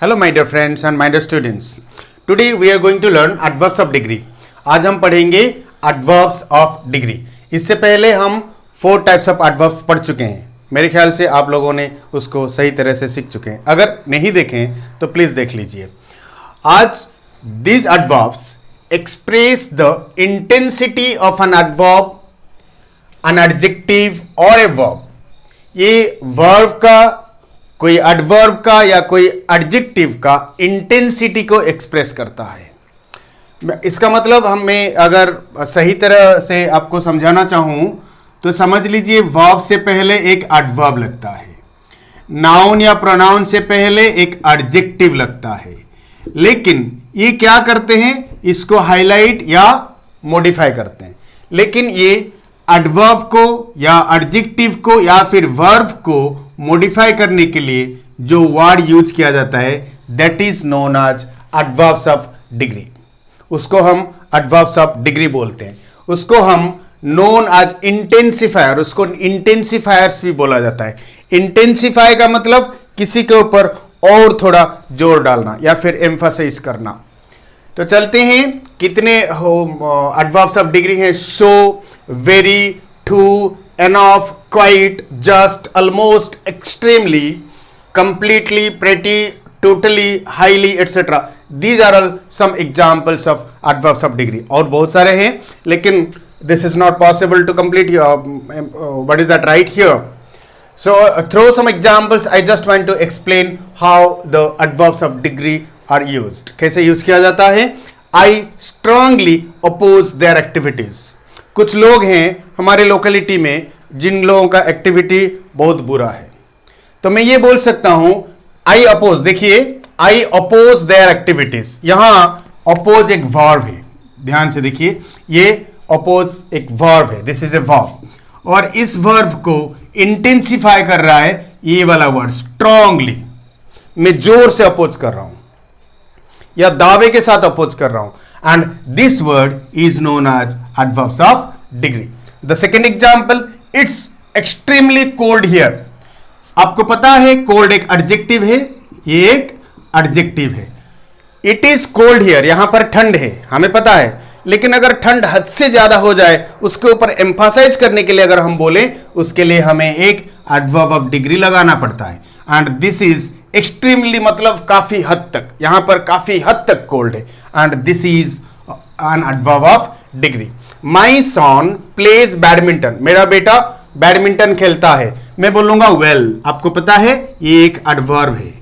Hello my dear friends and my dear students. Today we are going to learn adverbs of degree. आज हम पढ़ेंगे adverbs of degree. इससे पहले हम 4 types of adverbs पढ़ चुके हैं. मेरे ख्याल से आप लोगों ने उसको सही तरह से सीख चुके हैं. अगर नहीं देखें तो प्लीज देख लीजिए. आज these adverbs express the intensity of an adverb, an adjective or a verb. ये verb का, कोई एडवर्ब का या कोई एडजेक्टिव का इंटेंसिटी को एक्सप्रेस करता है. इसका मतलब हमें अगर सही तरह से आपको समझाना चाहूं तो समझ लीजिए वर्ब से पहले एक एडवर्ब लगता है, नाउन या प्रोनाउन से पहले एक एडजेक्टिव लगता है. लेकिन ये क्या करते हैं, इसको हाईलाइट या मॉडिफाई करते हैं. लेकिन ये एडवर्ब को या एडजेक्टिव को या फिर वर्ब को मॉडिफाई करने के लिए जो वर्ड यूज किया जाता है that is known as adverbs of degree. उसको हम एडवर्ब्स ऑफ डिग्री बोलते हैं. उसको हम नोन एज इंटेंसिफायर, उसको इंटेंसिफायर्स भी बोला जाता है. इंटेंसिफाई का मतलब किसी के ऊपर और थोड़ा जोर डालना या फिर एम्फसाइज करना. तो चलते हैं कितने एडवर्ब्स ऑफ डिग्री हैं. Show, very, to, enough, quite, just, almost, extremely, completely, pretty, totally, highly, etc. These are all some examples of adverbs of degree. और बहुत सारे हैं, लेकिन this is not possible to complete what is that right here. So through some examples I just want to explain how the adverbs of degree are used. कैसे use किया जाता है. I strongly oppose their activities. कुछ लोग हैं हमारे locality में जिन लोगों का एक्टिविटी बहुत बुरा है, तो मैं ये बोल सकता हूं आई अपोज. देखिए, आई अपोज देयर एक्टिविटीज. यहां अपोज एक वर्ब है, ध्यान से देखिए, ये अपोज एक वर्ब है. दिस इज ए वर्ब, और इस वर्ब को इंटेंसिफाई कर रहा है ये वाला वर्ड स्ट्रांगली. मैं जोर से अपोज कर रहा हूं या दावे के साथ अपोज कर रहा हूं. And this word is known as adverbs of degree. The second example, it's extremely cold here. आपको पता है cold एक adjective है, ये एक adjective है. It is cold here, यहां पर ठंड है, हमें पता है. लेकिन अगर ठंड हद से ज्यादा हो जाए, उसके ऊपर एम्फासाइज करने के लिए अगर हम बोले, उसके लिए हमें एक adverb of degree लगाना पड़ता है. And this is एक्सट्रीमली मतलब काफी हद तक, यहां पर काफी हद तक कोल्ड है. And this is an adverb of degree. My son plays badminton. मेरा बेटा बैडमिंटन खेलता है. मैं बोलूंगा वेल. आपको पता है ये एक एडवर्ब है.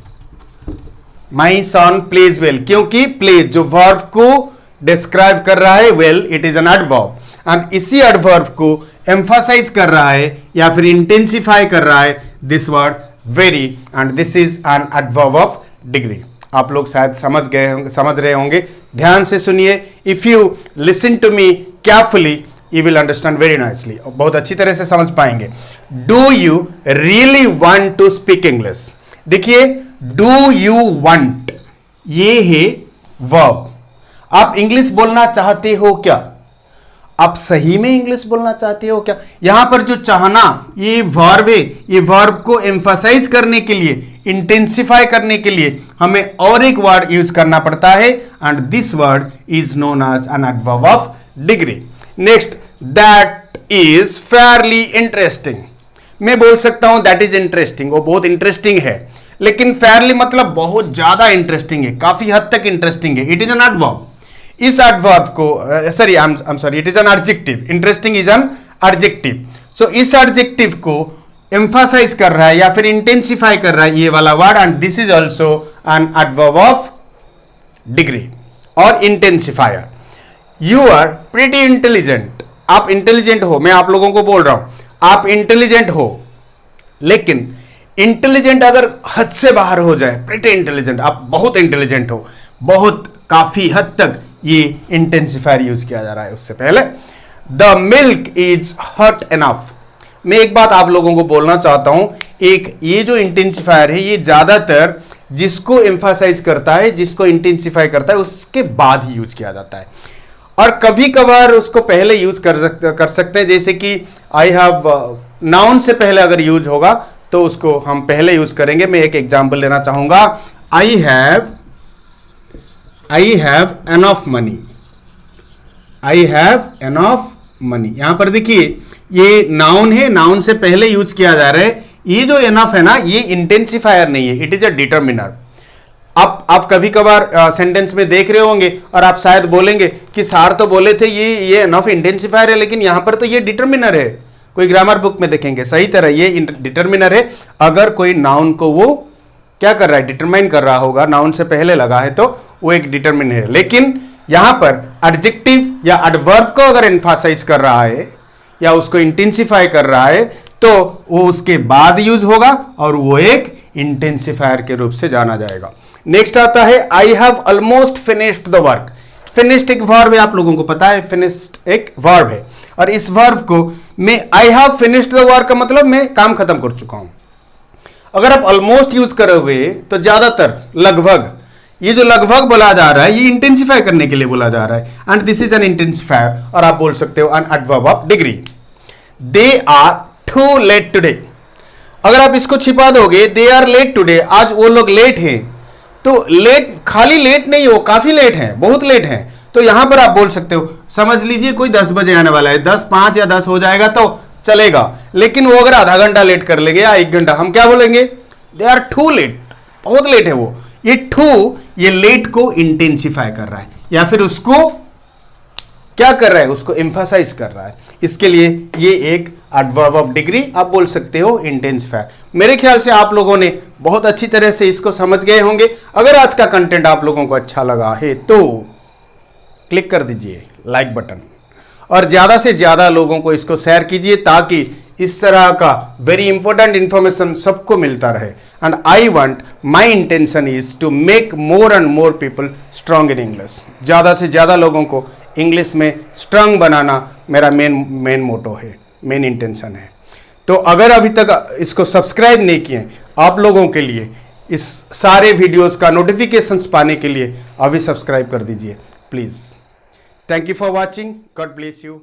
माई सन प्लेज वेल, क्योंकि प्लेज जो वर्ब को डिस्क्राइब कर रहा है, well it is an adverb. And इसी एडवर्ब को एम्फासाइज कर रहा है या फिर इंटेंसिफाई कर रहा है this word very. And this is an adverb of degree. आप लोग शायद समझ रहे होंगे. ध्यान से सुनिए. If you listen to me carefully you will understand very nicely. बहुत अच्छी तरह से समझ पाएंगे. Do you really want to speak English. देखिए, डू यू वांट ये है वर्ब. आप इंग्लिश बोलना चाहते हो क्या? आप सही में इंग्लिश बोलना चाहते हो क्या? यहां पर जो चाहना ये वर्ब है, ये वर्ब को एम्फसाइज करने के लिए, इंटेंसिफाई करने के लिए हमें और एक वर्ड यूज करना पड़ता है. And this word is known as an adverb of degree. Next, that is fairly interesting. मैं बोल सकता हूं दैट इज इंटरेस्टिंग, वो बहुत इंटरेस्टिंग है. लेकिन फेयरली मतलब बहुत ज्यादा इंटरेस्टिंग है, काफी हद तक इंटरेस्टिंग है. It is an adverb. इस एडवर्ब को sorry I am sorry it is an adjective. Interesting is an adjective. So इस एडजेक्टिव को एम्फासाइज कर रहा है या फिर इंटेंसिफाई कर रहा है ये वाला word. And this is also an adverb of degree और intensifier. You are pretty intelligent. आप इंटेलिजेंट हो. मैं आप लोगों को बोल रहा हूं आप इंटेलिजेंट हो. लेकिन इंटेलिजेंट अगर हद से बाहर हो जाए, प्रीटी इंटेलिजेंट, आप बहुत इंटेलिजेंट हो, बहुत काफी हद तक, ये इंटेंसिफायर यूज किया जा रहा है उससे पहले. The milk is hot enough. मैं एक बात आप लोगों को बोलना चाहता हूं. एक ये जो इंटेंसिफायर है ये ज्यादातर जिसको एम्फासाइज करता है, जिसको इंटेंसिफाई करता है, उसके बाद ही यूज किया जाता है. और कभी कभार उसको पहले यूज कर सकते हैं. जैसे कि आई हैव, नाउन से पहले अगर यूज होगा तो उसको हम पहले यूज करेंगे. मैं एक एग्जांपल लेना चाहूंगा. I have enough money, I have enough money. यहां पर देखिए ये नाउन है, नाउन से पहले यूज किया जा रहा है। ये जो एनफ है ना, ये इंटेंसिफायर नहीं है, इट इज अ डिटर्मिनर। आप कभी कभार सेंटेंस में देख रहे होंगे और आप शायद बोलेंगे कि सार तो बोले थे ये एनफ इंटेंसिफायर है, लेकिन यहां पर तो ये डिटर्मिनर है। कोई ग्रामर बुक में देखेंगे सही तरह ये डिटर्मिनर है। अगर कोई नाउन को वो क्या कर रहा है, डिटरमाइन कर रहा होगा, नाउन से पहले लगा है तो वो एक डिटर्मिनर है। लेकिन यहां पर एडजेक्टिव या एडवर्ब को अगर एम्फासाइज कर रहा है या उसको इंटेंसिफाई कर रहा है तो वो उसके बाद यूज होगा और वो एक इंटेंसिफायर के रूप से जाना जाएगा। नेक्स्ट आता है I have almost finished the work. Finished एक वर्ब है, आप लोगों को पता है फिनिश्ड एक वर्ब है, और इस वर्ब को मैं I have finished the work का मतलब मैं काम खत्म कर चुका हूं। अगर आप ऑलमोस्ट यूज करोगे तो ज्यादातर लगभग, ये जो लगभग बोला जा रहा है ये इंटेंसिफाई करने के लिए बोला जा रहा है, and this is an intensifier. और आप बोल सकते हो an adverb of degree. They are too late today. अगर आप इसको छिपा दोगे, दे आर लेट टुडे, आज वो लोग लेट हैं, तो लेट खाली लेट नहीं, वो काफी लेट हैं, बहुत लेट हैं। तो यहां पर आप बोल सकते हो, समझ लीजिए कोई 10 बजे आने वाला है, 10:05 या 10 हो जाएगा तो चलेगा, लेकिन वो अगर आधा घंटा लेट कर लेंगे या 1 घंटा, हम क्या बोलेंगे, दे आर टू लेट, बहुत लेट है वो। ये टू, ये लेट को इंटेंसिफाई कर रहा है या फिर उसको क्या कर रहा है, उसको एम्फसाइज कर रहा है। इसके लिए ये एक एडवर्ब ऑफ डिग्री, आप बोल सकते हो इंटेंसिफायर। मेरे ख्याल से आप लोगों ने बहुत अच्छी तरह से इसको समझ गए होंगे। अगर आज का कंटेंट आप लोगों को अच्छा लगा है तो क्लिक कर दीजिए लाइक बटन, और ज्यादा से ज्यादा लोगों को इसको शेयर कीजिए ताकि इस तरह का वेरी इंपॉर्टेंट इंफॉर्मेशन सबको मिलता रहे। And I want, my intention is to make more and more people strong in English. ज्यादा से ज्यादा लोगों को इंग्लिश में स्ट्रांग बनाना मेरा मेन मोटो है, मेन इंटेंशन है। तो अगर अभी तक इसको सब्सक्राइब नहीं किए, आप लोगों के लिए इस सारे वीडियोस का नोटिफिकेशंस पाने के लिए अभी सब्सक्राइब कर दीजिए please. Thank you for watching, God bless you.